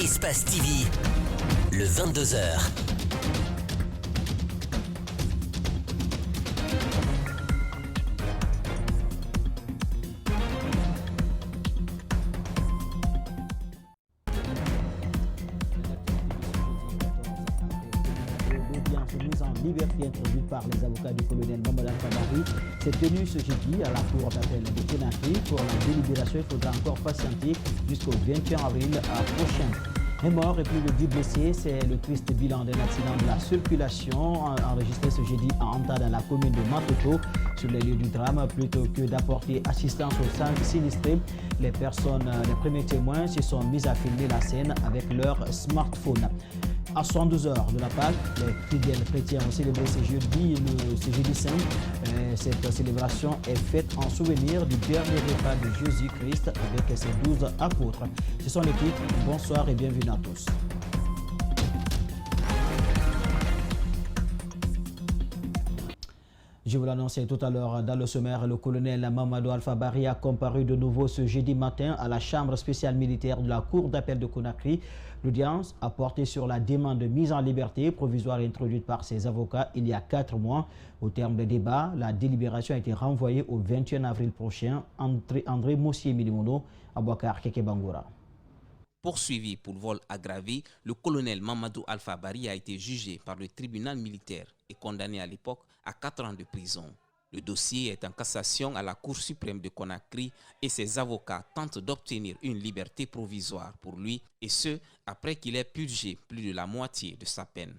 Espace TV, le 22h. Mise en liberté introduite par les avocats du colonel Mamadou Alpha Bari s'est tenue ce jeudi à la cour d'appel de Conakry. Pour la délibération, il faudra encore patienter jusqu'au 21 avril prochain. Un mort et plus de 10 blessés, c'est le triste bilan d'un accident de la circulation enregistré ce jeudi à Anta dans la commune de Matoto. Sur les lieux du drame, plutôt que d'apporter assistance aux 5 sinistrés, les premiers témoins se sont mis à filmer la scène avec leur smartphone. À 72 heures de la Pâque, les fidèles chrétiens ont célébré ce jeudi saint. Cette célébration est faite en souvenir du dernier repas de Jésus-Christ avec ses 12 apôtres. Ce sont les titres. Bonsoir et bienvenue à tous. Je vous l'annonçais tout à l'heure dans le sommaire, le colonel Mamadou Alpha Bari a comparu de nouveau ce jeudi matin à la chambre spéciale militaire de la cour d'appel de Conakry. L'audience a porté sur la demande de mise en liberté provisoire introduite par ses avocats il y a 4 mois. Au terme des débats, la délibération a été renvoyée au 21 avril prochain. André Mossier-Milimono, Abouakar Kekebangoura. Poursuivi pour vol aggravé, le colonel Mamadou Alpha Bari a été jugé par le tribunal militaire et condamné à l'époque à 4 ans de prison. Le dossier est en cassation à la Cour suprême de Conakry et ses avocats tentent d'obtenir une liberté provisoire pour lui, et ce, après qu'il ait purgé plus de la moitié de sa peine.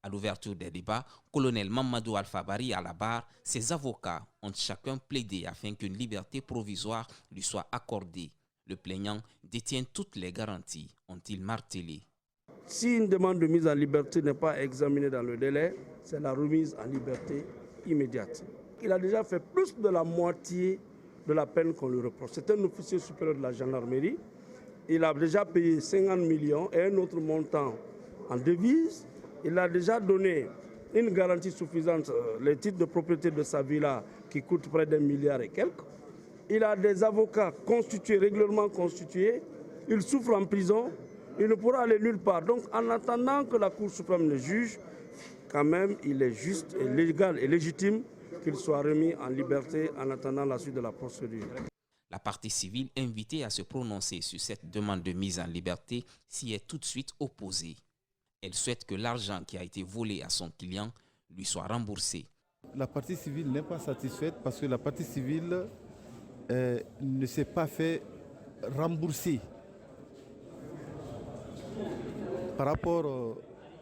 À l'ouverture des débats, colonel Mamadou Alpha Bari à la barre, ses avocats ont chacun plaidé afin qu'une liberté provisoire lui soit accordée. Le plaignant détient toutes les garanties, ont-ils martelé. Si une demande de mise en liberté n'est pas examinée dans le délai, c'est la remise en liberté immédiate. Il a déjà fait plus de la moitié de la peine qu'on lui reproche. C'est un officier supérieur de la gendarmerie. Il a déjà payé 50 millions et un autre montant en devises. Il a déjà donné une garantie suffisante, les titres de propriété de sa villa qui coûtent près d'1 milliard et quelques. Il a des avocats constitués, régulièrement constitués. Il souffre en prison. Il ne pourra aller nulle part. Donc, en attendant que la Cour suprême le juge, quand même, il est juste et légal et légitime qu'il soit remis en liberté en attendant la suite de la procédure. La partie civile, invitée à se prononcer sur cette demande de mise en liberté, s'y est tout de suite opposée. Elle souhaite que l'argent qui a été volé à son client lui soit remboursé. La partie civile n'est pas satisfaite parce que la partie civile ne s'est pas fait rembourser par rapport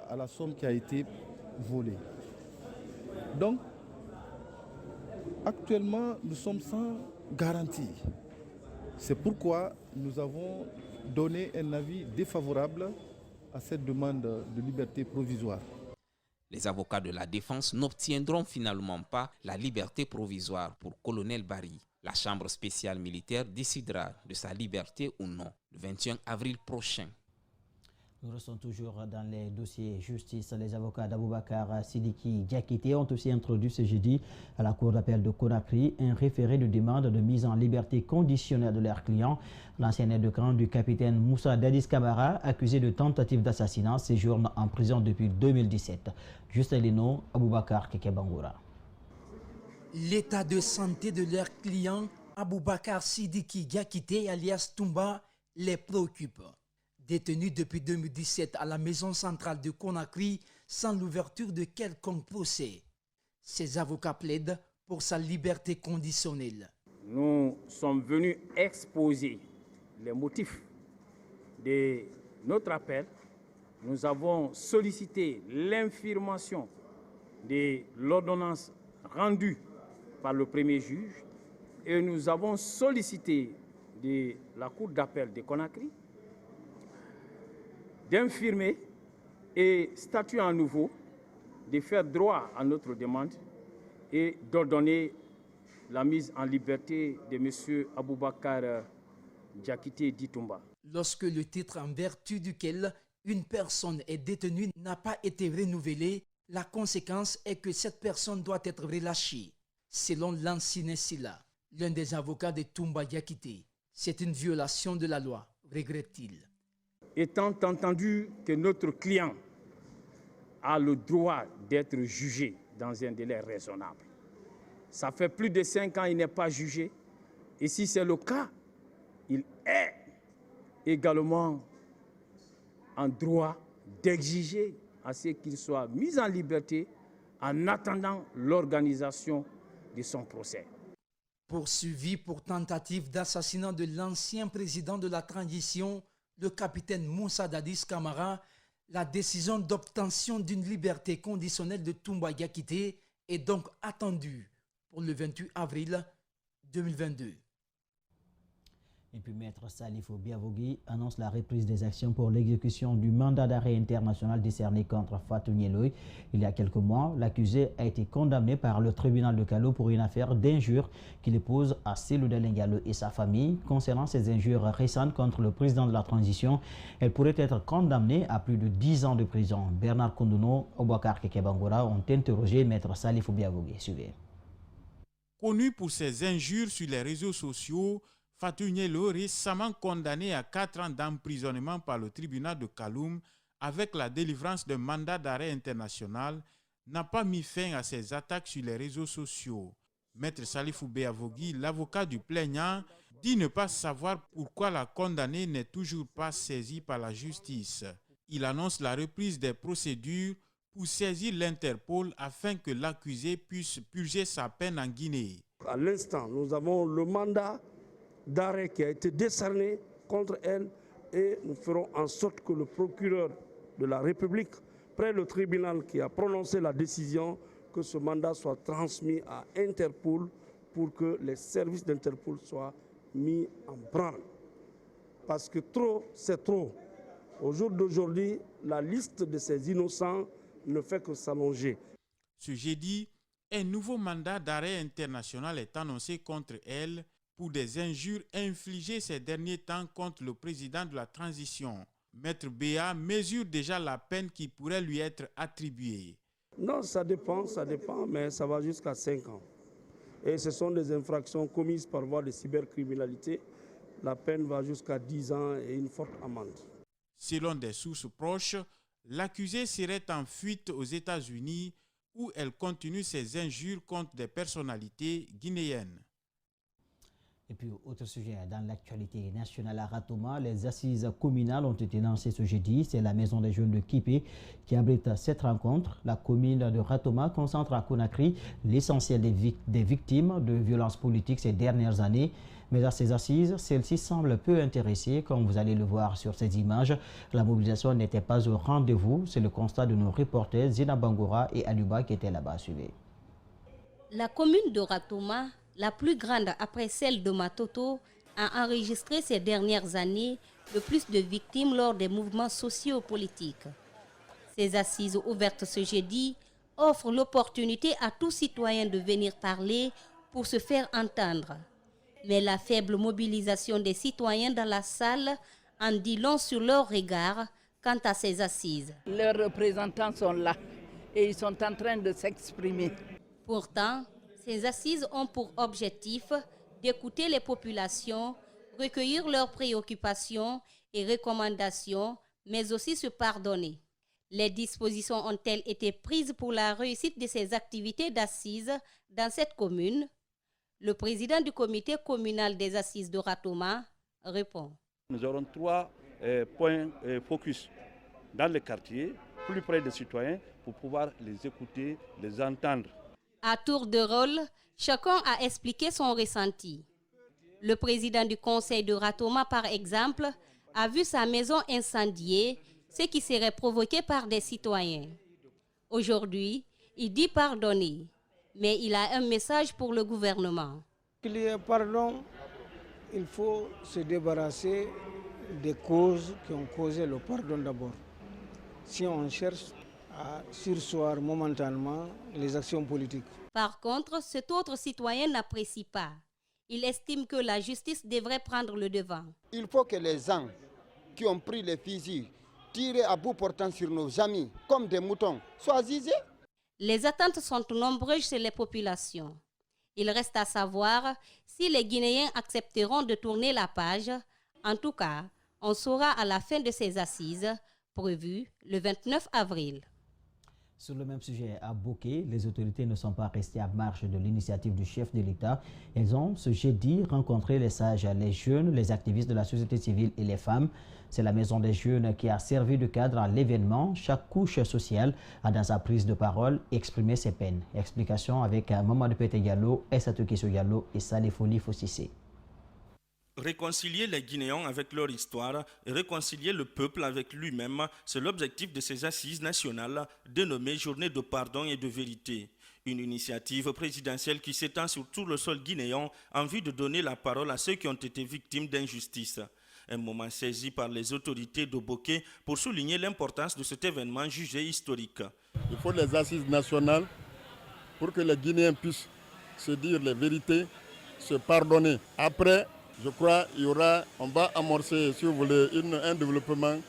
à la somme qui a été volée. Donc, actuellement, nous sommes sans garantie. C'est pourquoi nous avons donné un avis défavorable à cette demande de liberté provisoire. Les avocats de la défense n'obtiendront finalement pas la liberté provisoire pour colonel Bari. La chambre spéciale militaire décidera de sa liberté ou non le 21 avril prochain. Nous restons toujours dans les dossiers justice. Les avocats d'Aboubacar Sidiki Diakité ont aussi introduit ce jeudi à la cour d'appel de Conakry un référé de demande de mise en liberté conditionnelle de leur client. L'ancien aide de camp du capitaine Moussa Dadis Kamara, accusé de tentative d'assassinat, séjourne en prison depuis 2017. Justin Leno, Aboubacar Kekebangoura. L'état de santé de leur client, Aboubacar Sidiki Diakité alias Toumba, les préoccupe. Détenu depuis 2017 à la maison centrale de Conakry sans l'ouverture de quelconque procès. Ses avocats plaident pour sa liberté conditionnelle. Nous sommes venus exposer les motifs de notre appel. Nous avons sollicité l'infirmation de l'ordonnance rendue par le premier juge et nous avons sollicité de la cour d'appel de Conakry d'infirmer et statuer à nouveau, de faire droit à notre demande et d'ordonner la mise en liberté de M. Aboubacar Diakité Ditumba. Lorsque le titre en vertu duquel une personne est détenue n'a pas été renouvelé, la conséquence est que cette personne doit être relâchée. Selon Lansine Silla, l'un des avocats de Toumba Diakité, c'est une violation de la loi, regrette-t-il. étant entendu que notre client a le droit d'être jugé dans un délai raisonnable. Ça fait plus de 5 ans qu'il n'est pas jugé. Et si c'est le cas, il est également en droit d'exiger à ce qu'il soit mis en liberté en attendant l'organisation de son procès. Poursuivi pour tentative d'assassinat de l'ancien président de la transition, le capitaine Moussa Dadis Camara, la décision d'obtention d'une liberté conditionnelle de Toumba Diakité est donc attendue pour le 28 avril 2022. Et puis Maître Salif Biavogui annonce la reprise des actions pour l'exécution du mandat d'arrêt international décerné contre Fatou Nyeloy. Il y a quelques mois, l'accusé a été condamné par le tribunal de Kalo pour une affaire d'injures qu'il oppose à Cellou Dalein Diallo et sa famille. Concernant ces injures récentes contre le président de la transition, elle pourrait être condamnée à plus de 10 ans de prison. Bernard Kondouno, Obakar Kekebangora ont interrogé Maître Salif Biavogui. Suivez. Connu pour ses injures sur les réseaux sociaux, Fatou Nyeloy, récemment condamné à 4 ans d'emprisonnement par le tribunal de Kaloum avec la délivrance d'un mandat d'arrêt international, n'a pas mis fin à ses attaques sur les réseaux sociaux. Maître Salif Biavogui, l'avocat du plaignant, dit ne pas savoir pourquoi la condamnée n'est toujours pas saisie par la justice. Il annonce la reprise des procédures pour saisir l'Interpol afin que l'accusé puisse purger sa peine en Guinée. À l'instant, nous avons le mandat d'arrêt qui a été décerné contre elle et nous ferons en sorte que le procureur de la République prenne le tribunal qui a prononcé la décision, que ce mandat soit transmis à Interpol pour que les services d'Interpol soient mis en branle. Parce que trop, c'est trop. Au jour d'aujourd'hui, la liste de ces innocents ne fait que s'allonger. Ce jeudi, un nouveau mandat d'arrêt international est annoncé contre elle pour des injures infligées ces derniers temps contre le président de la transition. Maître Béa mesure déjà la peine qui pourrait lui être attribuée. Non, ça dépend, mais ça va jusqu'à 5 ans. Et ce sont des infractions commises par voie de cybercriminalité. La peine va jusqu'à 10 ans et une forte amende. Selon des sources proches, l'accusée serait en fuite aux États-Unis où elle continue ses injures contre des personnalités guinéennes. Et puis, autre sujet, dans l'actualité nationale à Ratoma, les assises communales ont été lancées ce jeudi. C'est la maison des jeunes de Kipé qui abrite cette rencontre. La commune de Ratoma concentre à Conakry l'essentiel des victimes de violences politiques ces dernières années. Mais à ces assises, celle-ci semble peu intéressée. Comme vous allez le voir sur ces images, la mobilisation n'était pas au rendez-vous. C'est le constat de nos reporters Zina Bangora et Aluba qui étaient là-bas. Suivez. La commune de Ratoma, la plus grande après celle de Matoto, a enregistré ces dernières années le plus de victimes lors des mouvements socio-politiques. Ces assises ouvertes ce jeudi offrent l'opportunité à tout citoyen de venir parler pour se faire entendre. Mais la faible mobilisation des citoyens dans la salle en dit long sur leur regard quant à ces assises. Leurs représentants sont là et ils sont en train de s'exprimer. Pourtant, ces assises ont pour objectif d'écouter les populations, recueillir leurs préoccupations et recommandations, mais aussi se pardonner. Les dispositions ont-elles été prises pour la réussite de ces activités d'assises dans cette commune? Le président du comité communal des assises de Ratoma répond. Nous aurons 3 points focus dans les quartiers, plus près des citoyens, pour pouvoir les écouter, les entendre. À tour de rôle, chacun a expliqué son ressenti. Le président du conseil de Ratoma, par exemple, a vu sa maison incendiée, ce qui serait provoqué par des citoyens. Aujourd'hui, il dit pardonner, mais il a un message pour le gouvernement. Qu'il y ait pardon, il faut se débarrasser des causes qui ont causé le pardon d'abord. Si on cherche à surseoir momentanément les actions politiques. Par contre, cet autre citoyen n'apprécie pas. Il estime que la justice devrait prendre le devant. Il faut que les gens qui ont pris les fusils, tirés à bout portant sur nos amis, comme des moutons, soient jugés. Les attentes sont nombreuses chez les populations. Il reste à savoir si les Guinéens accepteront de tourner la page. En tout cas, On saura à la fin de ces assises, prévues le 29 avril. Sur le même sujet, à Boké, les autorités ne sont pas restées à marge de l'initiative du chef de l'État. Elles ont, ce jeudi, rencontré les sages, les jeunes, les activistes de la société civile et les femmes. C'est la Maison des Jeunes qui a servi de cadre à l'événement. Chaque couche sociale a, dans sa prise de parole, exprimé ses peines. Explication avec Mamadou Pété Diallo, Essatou Kisso Diallo et Salifoli Fossissé. Réconcilier les Guinéens avec leur histoire et réconcilier le peuple avec lui-même, c'est l'objectif de ces assises nationales dénommées Journée de pardon et de vérité. Une initiative présidentielle qui s'étend sur tout le sol guinéen en vue de donner la parole à ceux qui ont été victimes d'injustice. Un moment saisi par les autorités de Boké pour souligner l'importance de cet événement jugé historique. Il faut les assises nationales pour que les Guinéens puissent se dire les vérités, se pardonner. Après, je crois on va amorcer, si vous voulez, un développement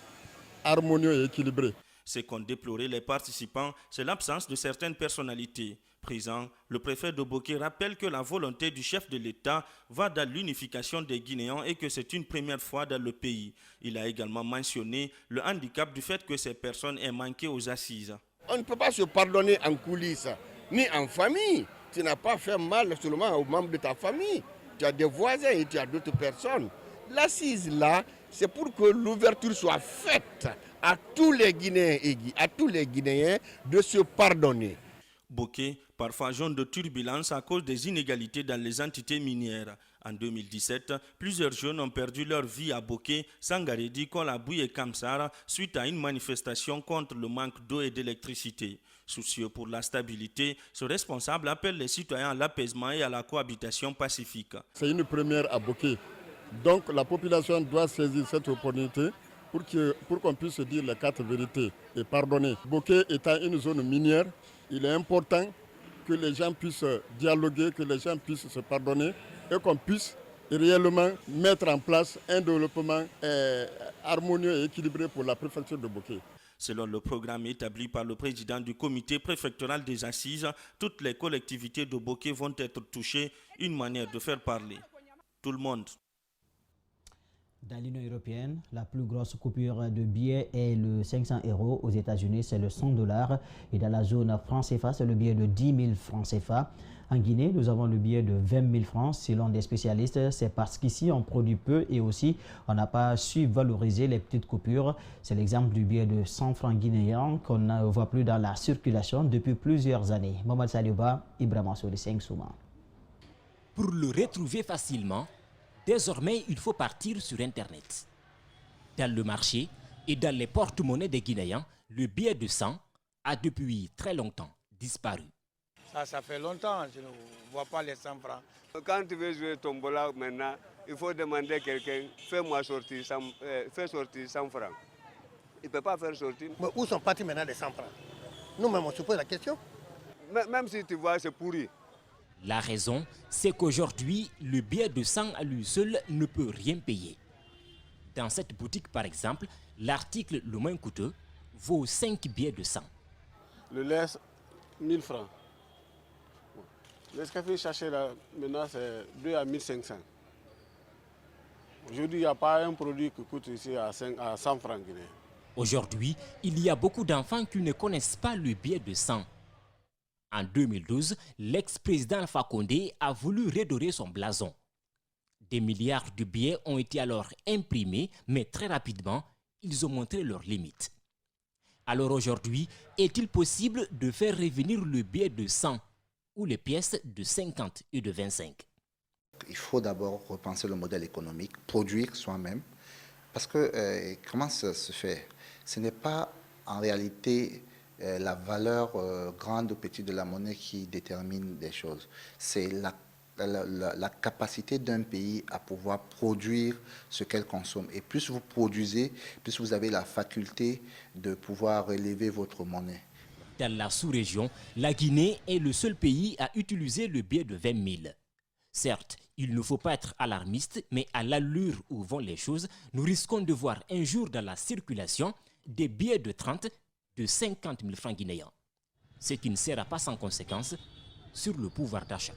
harmonieux et équilibré. Ce qu'ont déploré les participants, c'est l'absence de certaines personnalités. Présent, le préfet de Boké rappelle que la volonté du chef de l'État va dans l'unification des Guinéens et que c'est une première fois dans le pays. Il a également mentionné le handicap du fait que ces personnes aient manqué aux assises. On ne peut pas se pardonner en coulisses, ni en famille. Tu n'as pas fait mal seulement aux membres de ta famille. Tu as des voisins et tu as d'autres personnes. L'assise là, c'est pour que l'ouverture soit faite à tous les Guinéens et à tous les Guinéens de se pardonner. Boké, parfois jaune de turbulence à cause des inégalités dans les entités minières. En 2017, plusieurs jeunes ont perdu leur vie à Boké, Sangaredi, Kolabouy et Kamsara suite à une manifestation contre le manque d'eau et d'électricité. Soucieux pour la stabilité, ce responsable appelle les citoyens à l'apaisement et à la cohabitation pacifique. C'est une première à Boké. Donc la population doit saisir cette opportunité pour qu'on puisse se dire les quatre vérités et pardonner. Boké étant une zone minière, il est important que les gens puissent dialoguer, que les gens puissent se pardonner et qu'on puisse réellement mettre en place un développement harmonieux et équilibré pour la préfecture de Boké. Selon le programme établi par le président du comité préfectoral des assises, toutes les collectivités de Boké vont être touchées, une manière de faire parler tout le monde. Dans l'Union européenne, la plus grosse coupure de billets est le 500 €. Aux États-Unis, c'est le 100 $. Et dans la zone franc CFA, c'est le billet de 10 000 francs CFA. En Guinée, nous avons le billet de 20 000 francs. Selon des spécialistes, c'est parce qu'ici, on produit peu et aussi, on n'a pas su valoriser les petites coupures. C'est l'exemple du billet de 100 francs guinéens qu'on ne voit plus dans la circulation depuis plusieurs années. Mohamed Sadiouba, Ibrahima Souri 5 Souma. Pour le retrouver facilement, désormais, il faut partir sur Internet. Dans le marché et dans les porte-monnaies des Guinéens, le billet de 100 a depuis très longtemps disparu. Ça fait longtemps, je ne vois pas les 100 francs. Quand tu veux jouer tombola maintenant, il faut demander à quelqu'un, fais-moi sortir 100 francs. Il ne peut pas faire sortir. Mais où sont partis maintenant les 100 francs? Nous-mêmes, on se pose la question. Même si tu vois, c'est pourri. La raison, c'est qu'aujourd'hui, le billet de 100 à lui seul ne peut rien payer. Dans cette boutique, par exemple, l'article le moins coûteux vaut 5 billets de 100. Le lait, 1000 francs. L'escafé cherché là, maintenant, c'est 2 à 1500. Aujourd'hui, il n'y a pas un produit qui coûte ici à 100 francs guinéens. Aujourd'hui, il y a beaucoup d'enfants qui ne connaissent pas le billet de 100. En 2012, l'ex-président Alpha Condé a voulu redorer son blason. Des milliards de billets ont été alors imprimés, mais très rapidement, ils ont montré leurs limites. Alors aujourd'hui, est-il possible de faire revenir le billet de 100 ou les pièces de 50 et de 25? Il faut d'abord repenser le modèle économique, produire soi-même. Parce que comment ça se fait? Ce n'est pas en réalité la valeur grande ou petite de la monnaie qui détermine des choses. C'est la capacité d'un pays à pouvoir produire ce qu'elle consomme. Et plus vous produisez, plus vous avez la faculté de pouvoir relever votre monnaie. Dans la sous-région, la Guinée est le seul pays à utiliser le billet de 20 000. Certes, il ne faut pas être alarmiste, mais à l'allure où vont les choses, nous risquons de voir un jour dans la circulation des billets de 30, de 50 000 francs guinéens. Ce qui ne sera pas sans conséquence sur le pouvoir d'achat.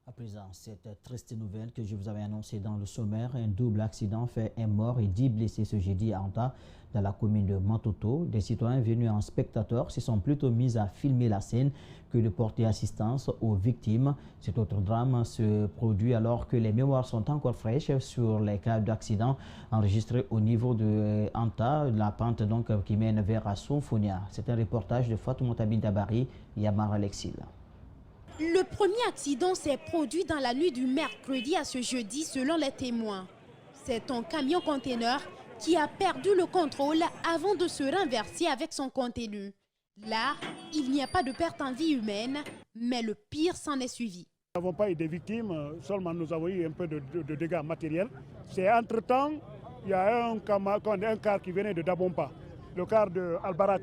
À présent, cette triste nouvelle que je vous avais annoncée dans le sommaire, un double accident fait un mort et 10 blessés ce jeudi à Anta, dans la commune de Matoto. Des citoyens venus en spectateur se sont plutôt mis à filmer la scène que de porter assistance aux victimes. Cet autre drame se produit alors que les mémoires sont encore fraîches sur les cas d'accident enregistrés au niveau de Anta, la pente donc qui mène vers Sonfonia. C'est un reportage de Fatoumata Bintabari et Yamar Alexil. Le premier accident s'est produit dans la nuit du mercredi à ce jeudi selon les témoins. C'est un camion-conteneur qui a perdu le contrôle avant de se renverser avec son contenu. Là, il n'y a pas de perte en vie humaine, mais le pire s'en est suivi. Nous n'avons pas eu de victimes, seulement nous avons eu un peu de dégâts matériels. C'est entre-temps, il y a un car qui venait de Dabompa, le car de Albarak,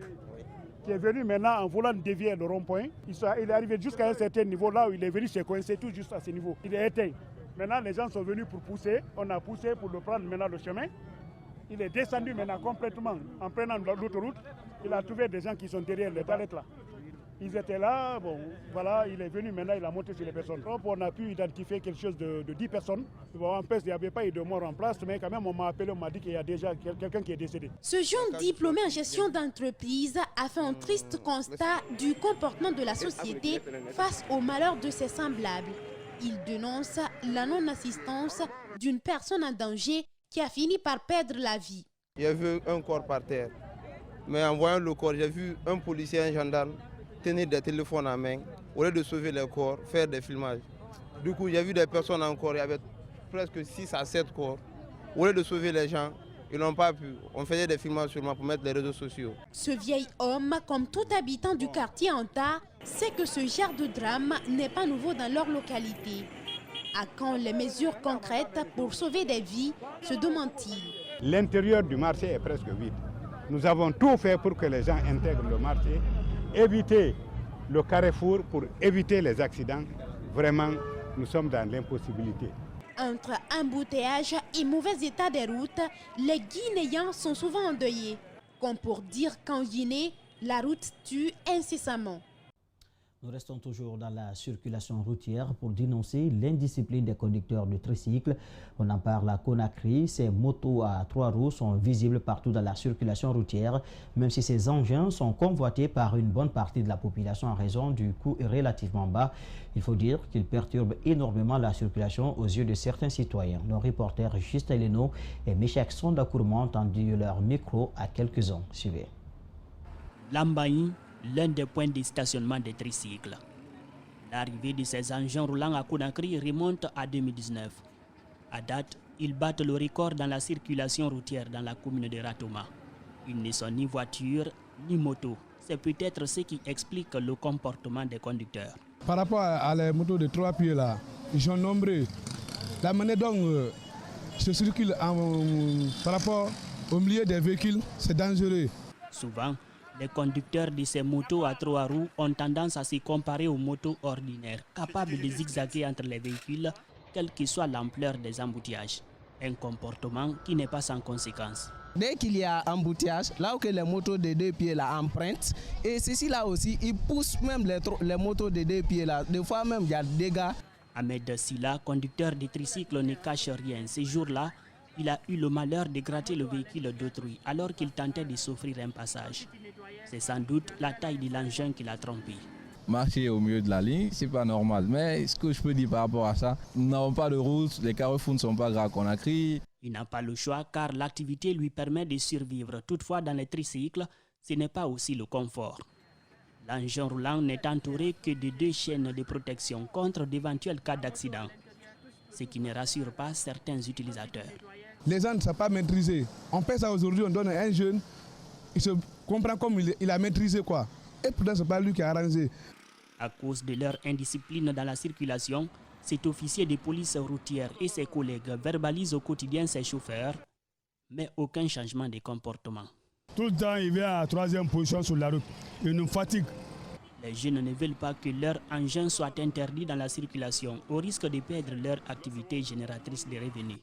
qui est venu maintenant en voulant dévier le rond-point. Il est arrivé jusqu'à un certain niveau, là où il est venu se coincer tout juste à ce niveau. Il est éteint. Maintenant, les gens sont venus pour pousser. On a poussé pour le prendre maintenant le chemin. Il est descendu maintenant complètement en prenant l'autoroute. Il a trouvé des gens qui sont derrière les palettes là. Ils étaient là, bon, voilà, il est venu maintenant, il a monté sur les personnes. Donc, on a pu identifier quelque chose de 10 personnes. Bon, en plus, il n'y avait pas eu de mort en place, mais quand même, on m'a appelé, on m'a dit qu'il y a déjà quelqu'un qui est décédé. Ce jeune diplômé en gestion d'entreprise a fait un triste constat du comportement de la société face au malheur de ses semblables. Il dénonce la non-assistance d'une personne en danger qui a fini par perdre la vie. J'ai vu un corps par terre, mais en voyant le corps, j'ai vu un policier et un gendarme tenir des téléphones en main, au lieu de sauver les corps, faire des filmages. Du coup, j'ai vu des personnes encore, il y avait presque 6 à 7 corps. Au lieu de sauver les gens, ils n'ont pas pu. On faisait des filmages seulement pour mettre les réseaux sociaux. Ce vieil homme, comme tout habitant du quartier Anta, sait que ce genre de drame n'est pas nouveau dans leur localité. À quand les mesures concrètes pour sauver des vies, se demande-t-il. L'intérieur du marché est presque vide. Nous avons tout fait pour que les gens intègrent le marché, éviter le carrefour pour éviter les accidents. Vraiment, nous sommes dans l'impossibilité. Entre embouteillage et mauvais état des routes, les Guinéens sont souvent endeuillés. Comme pour dire qu'en Guinée, la route tue incessamment. Nous restons toujours dans la circulation routière pour dénoncer l'indiscipline des conducteurs de tricycles. On en parle à Conakry. Ces motos à 3 roues sont visibles partout dans la circulation routière, même si ces engins sont convoités par une bonne partie de la population en raison du coût relativement bas. Il faut dire qu'ils perturbent énormément la circulation aux yeux de certains citoyens. Nos reporters Justin Leno et Michel Sondakourma ont tendu leur micro à quelques-uns. Suivez. Lambaï, l'un des points de stationnement des tricycles. L'arrivée de ces engins roulants à Conakry remonte à 2019. À date, ils battent le record dans la circulation routière dans la commune de Ratoma. Ils ne sont ni voitures ni motos. C'est peut-être ce qui explique le comportement des conducteurs. Par rapport à les motos de 3 pieds là, ils sont nombreux. La manière dont se circule par rapport au milieu des véhicules, c'est dangereux. Souvent, les conducteurs de ces motos à 3 roues ont tendance à se comparer aux motos ordinaires, capables de zigzaguer entre les véhicules, quelle que soit l'ampleur des embouteillages. Un comportement qui n'est pas sans conséquence. Dès qu'il y a embouteillage, là où que les motos de 2 pieds là empruntent, et ceci là aussi, ils poussent même les motos de 2 pieds là. Des fois même, il y a des dégâts. Ahmed Silla, conducteur de tricycle, ne cache rien. Ces jours-là, il a eu le malheur de gratter le véhicule d'autrui alors qu'il tentait de s'offrir un passage. C'est sans doute la taille de l'engin qui l'a trompé. Marcher au milieu de la ligne, c'est pas normal. Mais ce que je peux dire par rapport à ça, nous n'avons pas de route, les carrefours ne sont pas grands à Conakry. Il n'a pas le choix car l'activité lui permet de survivre. Toutefois, dans les tricycles, ce n'est pas aussi le confort. L'engin roulant n'est entouré que de 2 chaînes de protection contre d'éventuels cas d'accident, ce qui ne rassure pas certains utilisateurs. Les gens ne savent pas maîtriser. On fait ça aujourd'hui, on donne à un jeune, il se comprend comme il a maîtrisé quoi. Et pourtant, ce n'est pas lui qui a arrangé. À cause de leur indiscipline dans la circulation, cet officier de police routière et ses collègues verbalisent au quotidien ses chauffeurs, mais aucun changement de comportement. Tout le temps, il vient à 3e position sur la route. Il nous fatigue. Les jeunes ne veulent pas que leur engin soit interdit dans la circulation au risque de perdre leur activité génératrice de revenus.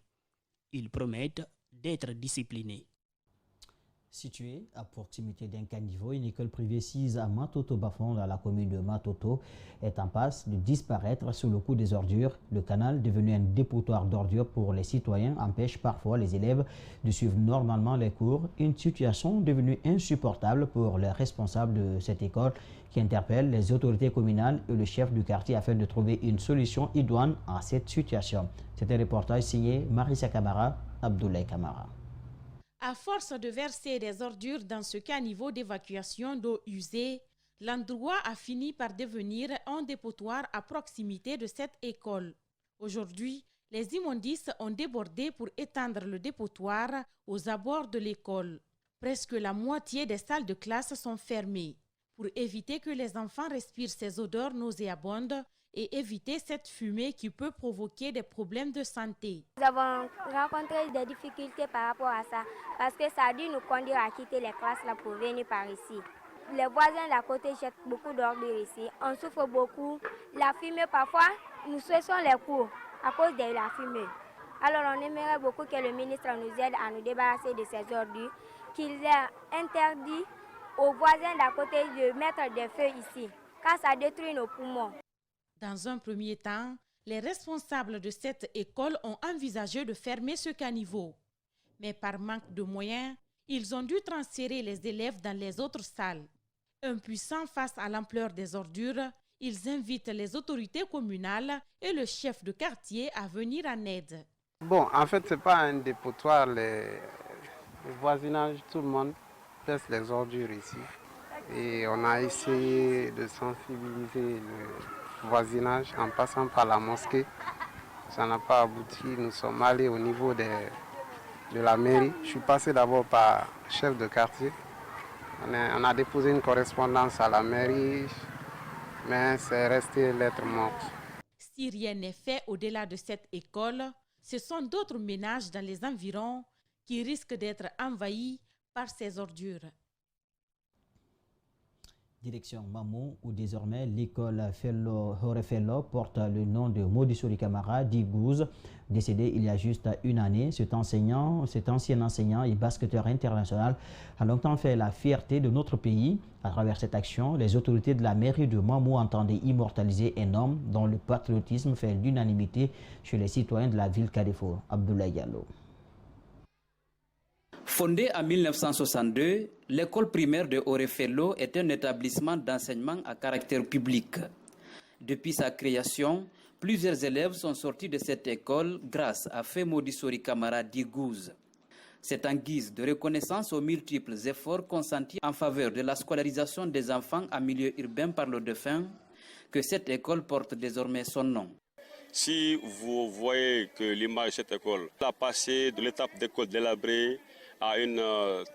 Ils promettent d'être disciplinés. Située à proximité d'un caniveau, une école privée sise à Matoto-Bafon dans la commune de Matoto est en passe de disparaître sous le coup des ordures. Le canal, devenu un dépotoir d'ordures pour les citoyens, empêche parfois les élèves de suivre normalement les cours. Une situation devenue insupportable pour les responsables de cette école qui interpellent les autorités communales et le chef du quartier afin de trouver une solution idoine à cette situation. C'est un reportage signé Marissa Camara, Abdoulaye Camara. À force de verser des ordures dans ce caniveau d'évacuation d'eau usée, l'endroit a fini par devenir un dépotoir à proximité de cette école. Aujourd'hui, les immondices ont débordé pour étendre le dépotoir aux abords de l'école. Presque la moitié des salles de classe sont fermées. Pour éviter que les enfants respirent ces odeurs nauséabondes et éviter cette fumée qui peut provoquer des problèmes de santé. Nous avons rencontré des difficultés par rapport à ça, parce que ça a dû nous conduire à quitter les classes là pour venir par ici. Les voisins d'à côté jettent beaucoup d'ordures ici, on souffre beaucoup. La fumée, parfois, nous cessons les cours à cause de la fumée. Alors on aimerait beaucoup que le ministre nous aide à nous débarrasser de ces ordures, qu'il ait interdit aux voisins d'à côté de mettre des feux ici, car ça détruit nos poumons. Dans un premier temps, les responsables de cette école ont envisagé de fermer ce caniveau. Mais par manque de moyens, ils ont dû transférer les élèves dans les autres salles. Impuissants face à l'ampleur des ordures, ils invitent les autorités communales et le chef de quartier à venir en aide. Bon, en fait, ce n'est pas un dépotoir. Le voisinage, tout le monde laisse les ordures ici. Et on a essayé de sensibiliser le voisinage en passant par la mosquée. Ça n'a pas abouti. Nous sommes allés au niveau de la mairie. Je suis passé d'abord par le chef de quartier. On a déposé une correspondance à la mairie, mais c'est resté lettre morte. Si rien n'est fait au-delà de cette école, ce sont d'autres ménages dans les environs qui risquent d'être envahis par ces ordures. Direction Mamou, où désormais l'école Horefello porte le nom de Modisori Camara Digouze. Décédé il y a juste une année, cet ancien enseignant et basketteur international a longtemps fait la fierté de notre pays. À travers cette action, les autorités de la mairie de Mamou entendaient immortaliser un homme dont le patriotisme fait l'unanimité chez les citoyens de la ville Carrefour. Abdoulaye Diallo. Fondée en 1962, l'école primaire de Horefello est un établissement d'enseignement à caractère public. Depuis sa création, plusieurs élèves sont sortis de cette école grâce à Modisori Camara Digouze. C'est en guise de reconnaissance aux multiples efforts consentis en faveur de la scolarisation des enfants en milieu urbain par le défunt que cette école porte désormais son nom. Si vous voyez que l'image de cette école a passé de l'étape d'école délabrée à une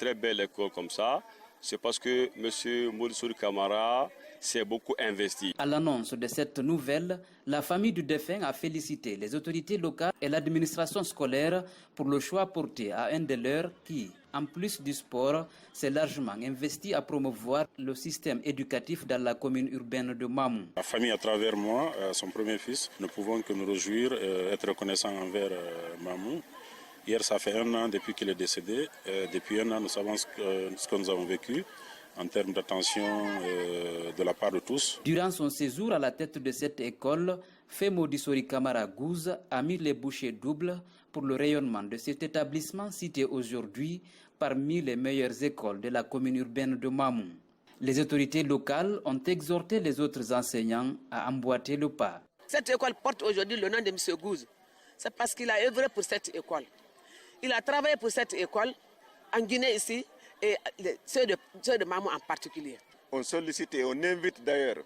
très belle école comme ça, c'est parce que M. Modisori Camara s'est beaucoup investi. À l'annonce de cette nouvelle, la famille du défunt a félicité les autorités locales et l'administration scolaire pour le choix porté à un de leurs qui, en plus du sport, s'est largement investi à promouvoir le système éducatif dans la commune urbaine de Mamou. La famille, à travers moi, son premier fils, ne pouvons que nous réjouir et être reconnaissants envers Mamou. Hier, ça fait un an depuis qu'il est décédé. Depuis un an, nous savons ce que nous avons vécu en termes d'attention de la part de tous. Durant son séjour à la tête de cette école, Modisori Camara Digouze a mis les bouchées doubles pour le rayonnement de cet établissement cité aujourd'hui parmi les meilleures écoles de la commune urbaine de Mamou. Les autorités locales ont exhorté les autres enseignants à emboîter le pas. Cette école porte aujourd'hui le nom de M. Digouze. C'est parce qu'il a œuvré pour cette école. Il a travaillé pour cette école en Guinée ici et ceux de Mamou en particulier. On sollicite et on invite d'ailleurs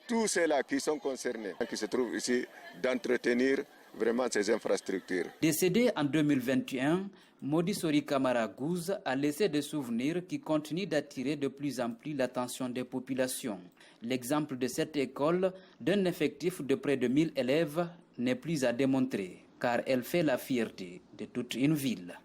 tous ceux-là qui sont concernés, qui se trouvent ici, d'entretenir vraiment ces infrastructures. Décédé en 2021, Modisori Camara Digouze a laissé des souvenirs qui continuent d'attirer de plus en plus l'attention des populations. L'exemple de cette école, d'un effectif de près de 1000 élèves, n'est plus à démontrer, car elle fait la fierté de toute une ville.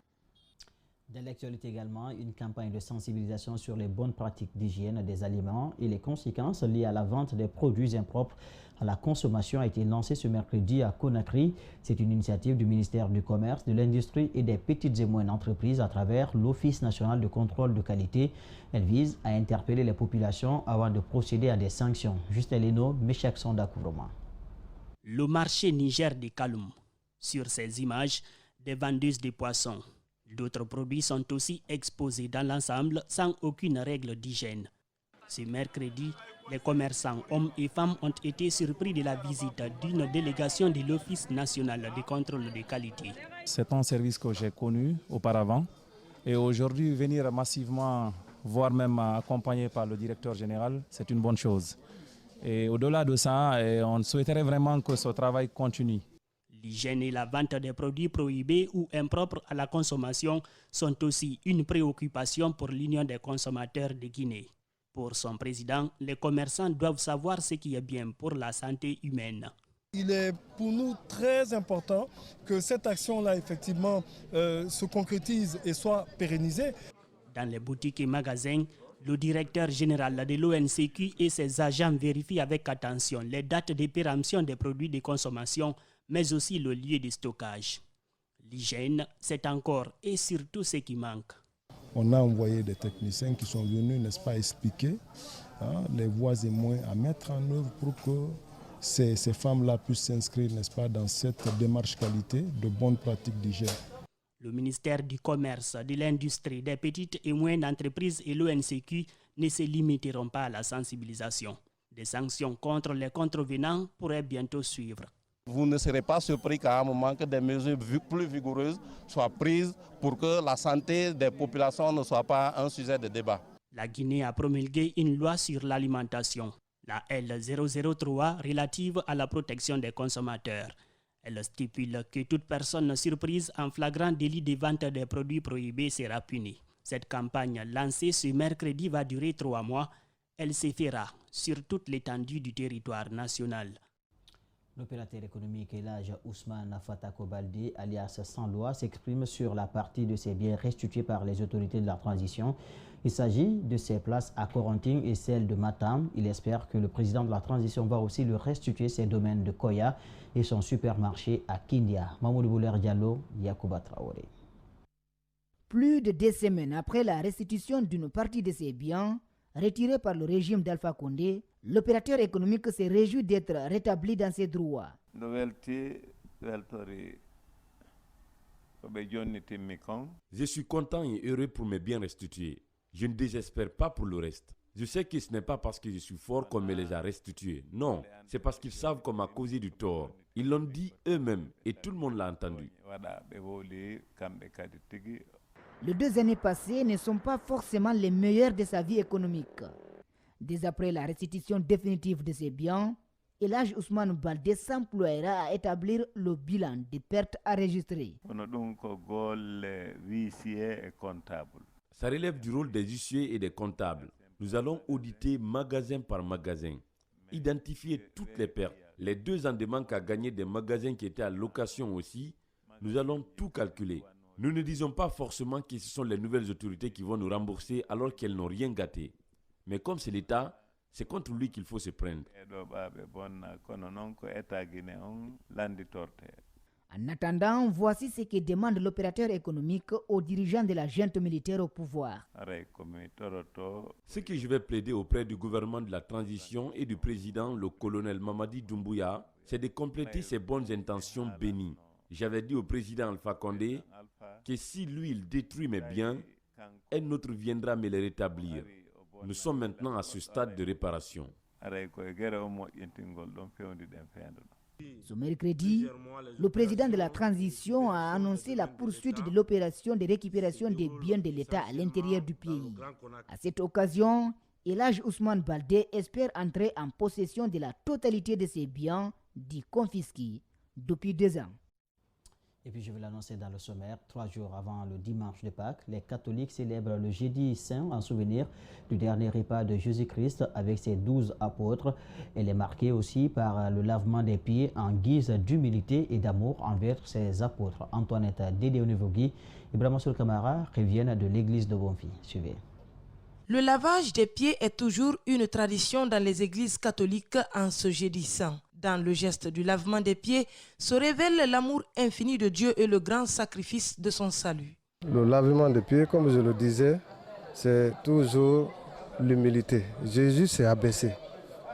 Dans l'actualité également, une campagne de sensibilisation sur les bonnes pratiques d'hygiène des aliments et les conséquences liées à la vente des produits impropres à la consommation a été lancée ce mercredi à Conakry. C'est une initiative du ministère du Commerce, de l'Industrie et des petites et moyennes entreprises à travers l'Office national de contrôle de qualité. Elle vise à interpeller les populations avant de procéder à des sanctions. Justin Leno, Meshak Sonda Kourouma. Le marché Niger de Kaloum. Sur ces images, des vendeuses de poissons. D'autres produits sont aussi exposés dans l'ensemble sans aucune règle d'hygiène. Ce mercredi, les commerçants, hommes et femmes, ont été surpris de la visite d'une délégation de l'Office national de contrôle de qualité. C'est un service que j'ai connu auparavant et aujourd'hui venir massivement, voire même accompagné par le directeur général, c'est une bonne chose. Et au-delà de ça, on souhaiterait vraiment que ce travail continue. L'hygiène et la vente des produits prohibés ou impropres à la consommation sont aussi une préoccupation pour l'Union des consommateurs de Guinée. Pour son président, les commerçants doivent savoir ce qui est bien pour la santé humaine. Il est pour nous très important que cette action-là, effectivement, se concrétise et soit pérennisée. Dans les boutiques et magasins, le directeur général de l'ONCQ et ses agents vérifient avec attention les dates de péremption des produits de consommation, mais aussi le lieu de stockage. L'hygiène, c'est encore et surtout ce qui manque. On a envoyé des techniciens qui sont venus, n'est-ce pas, expliquer les voies et moyens à mettre en œuvre pour que ces femmes-là puissent s'inscrire, n'est-ce pas, dans cette démarche qualité de bonnes pratiques d'hygiène. Le ministère du Commerce, de l'Industrie, des petites et moyennes entreprises et l'ONCQ ne se limiteront pas à la sensibilisation. Des sanctions contre les contrevenants pourraient bientôt suivre. Vous ne serez pas surpris qu'à un moment que des mesures plus vigoureuses soient prises pour que la santé des populations ne soit pas un sujet de débat. La Guinée a promulgué une loi sur l'alimentation, la L003 relative à la protection des consommateurs. Elle stipule que toute personne surprise en flagrant délit de vente des produits prohibés sera punie. Cette campagne lancée ce mercredi va durer 3 mois. Elle se fera sur toute l'étendue du territoire national. L'opérateur économique Elhadj Ousmane Fatako Baldé, alias Sans Loi, s'exprime sur la partie de ses biens restitués par les autorités de la transition. Il s'agit de ses places à Corenting et celle de Matam. Il espère que le président de la transition va aussi lui restituer ses domaines de Koya et son supermarché à Kindia. Mamoudou Bouler Diallo, Yacouba Traoré. Plus de 2 semaines après la restitution d'une partie de ses biens retirés par le régime d'Alpha Condé, l'opérateur économique se réjouit d'être rétabli dans ses droits. Je suis content et heureux pour mes biens restitués. Je ne désespère pas pour le reste. Je sais que ce n'est pas parce que je suis fort qu'on me les a restitués. Non, c'est parce qu'ils savent qu'on m'a causé du tort. Ils l'ont dit eux-mêmes et tout le monde l'a entendu. Les 2 années passées ne sont pas forcément les meilleures de sa vie économique. Dès après la restitution définitive de ses biens, Elhadj Ousmane Baldé s'emploiera à établir le bilan des pertes enregistrées. Ça relève du rôle des huissiers et des comptables. Nous allons auditer magasin par magasin, identifier toutes les pertes. Les 2 ans de manque à gagner des magasins qui étaient à location aussi, nous allons tout calculer. Nous ne disons pas forcément que ce sont les nouvelles autorités qui vont nous rembourser alors qu'elles n'ont rien gâté. Mais comme c'est l'État, c'est contre lui qu'il faut se prendre. En attendant, voici ce que demande l'opérateur économique aux dirigeants de la junte militaire au pouvoir. Ce que je vais plaider auprès du gouvernement de la transition et du président, le colonel Mamadi Doumbouya, c'est de compléter ses bonnes intentions bénies. J'avais dit au président Alpha Condé que si lui il détruit mes biens, un autre viendra me les rétablir. Nous sommes maintenant à ce stade de réparation. Ce mercredi, le président de la transition a annoncé la poursuite de l'opération de récupération des biens de l'État à l'intérieur du pays. À cette occasion, Elhadj Ousmane Baldé espère entrer en possession de la totalité de ses biens dits confisqués depuis 2 ans. Et puis je vais l'annoncer dans le sommaire, 3 jours avant le dimanche de Pâques, les catholiques célèbrent le jeudi saint en souvenir du dernier repas de Jésus-Christ avec ses 12 apôtres. Elle est marquée aussi par le lavement des pieds en guise d'humilité et d'amour envers ses apôtres. Antoinette Dédéonevogui et Brahmasoul Kamara reviennent de l'église de Bonfi. Suivez. Le lavage des pieds est toujours une tradition dans les églises catholiques en ce jeudi saint. Dans le geste du lavement des pieds se révèle l'amour infini de Dieu et le grand sacrifice de son salut. Le lavement des pieds, comme je le disais, c'est toujours l'humilité. Jésus s'est abaissé.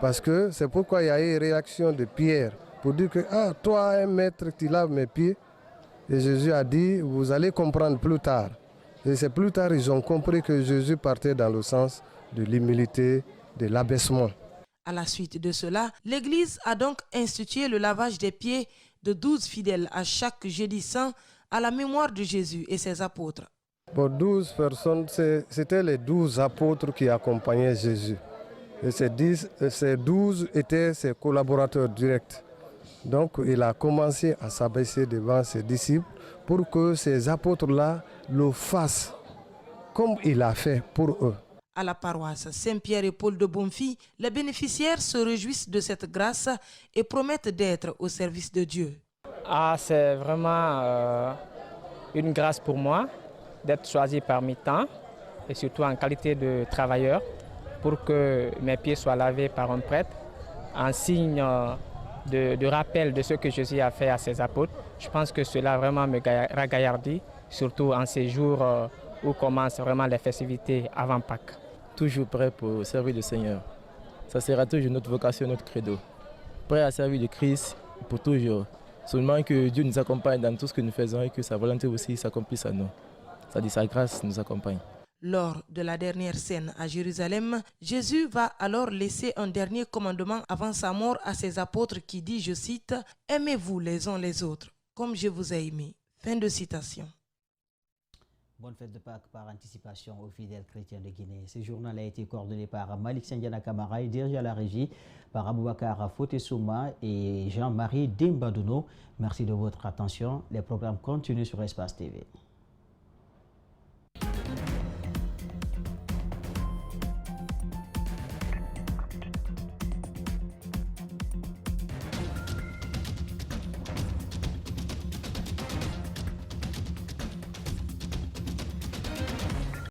Parce que c'est pourquoi il y a eu une réaction de Pierre pour dire que « Ah, toi, un maître, tu laves mes pieds ». Et Jésus a dit « Vous allez comprendre plus tard ». Et c'est plus tard ils ont compris que Jésus partait dans le sens de l'humilité, de l'abaissement. À la suite de cela, l'Église a donc institué le lavage des pieds de 12 fidèles à chaque jeudi saint à la mémoire de Jésus et ses apôtres. Pour 12 personnes, c'était les 12 apôtres qui accompagnaient Jésus. Et ces 12 étaient ses collaborateurs directs. Donc il a commencé à s'abaisser devant ses disciples pour que ces apôtres-là le fassent comme il a fait pour eux. À la paroisse Saint-Pierre et Paul de Bonfils, les bénéficiaires se réjouissent de cette grâce et promettent d'être au service de Dieu. C'est vraiment une grâce pour moi d'être choisi parmi tant et surtout en qualité de travailleur pour que mes pieds soient lavés par un prêtre en signe de rappel de ce que Jésus a fait à ses apôtres. Je pense que cela vraiment me ragaillardit, surtout en ces jours où commencent vraiment les festivités avant Pâques. Toujours prêt pour servir le Seigneur. Ça sera toujours notre vocation, notre credo. Prêt à servir le Christ pour toujours. Seulement que Dieu nous accompagne dans tout ce que nous faisons et que sa volonté aussi s'accomplisse à nous. C'est-à-dire sa grâce nous accompagne. Lors de la dernière scène à Jérusalem, Jésus va alors laisser un dernier commandement avant sa mort à ses apôtres qui dit, je cite, « Aimez-vous les uns les autres, comme je vous ai aimés ». Fin de citation. Bonne fête de Pâques par anticipation aux fidèles chrétiens de Guinée. Ce journal a été coordonné par Malik Sandiana Kamara et dirigé à la régie par Aboubakar Fotesouma et Jean-Marie Dimbaduno. Merci de votre attention. Les programmes continuent sur Espace TV.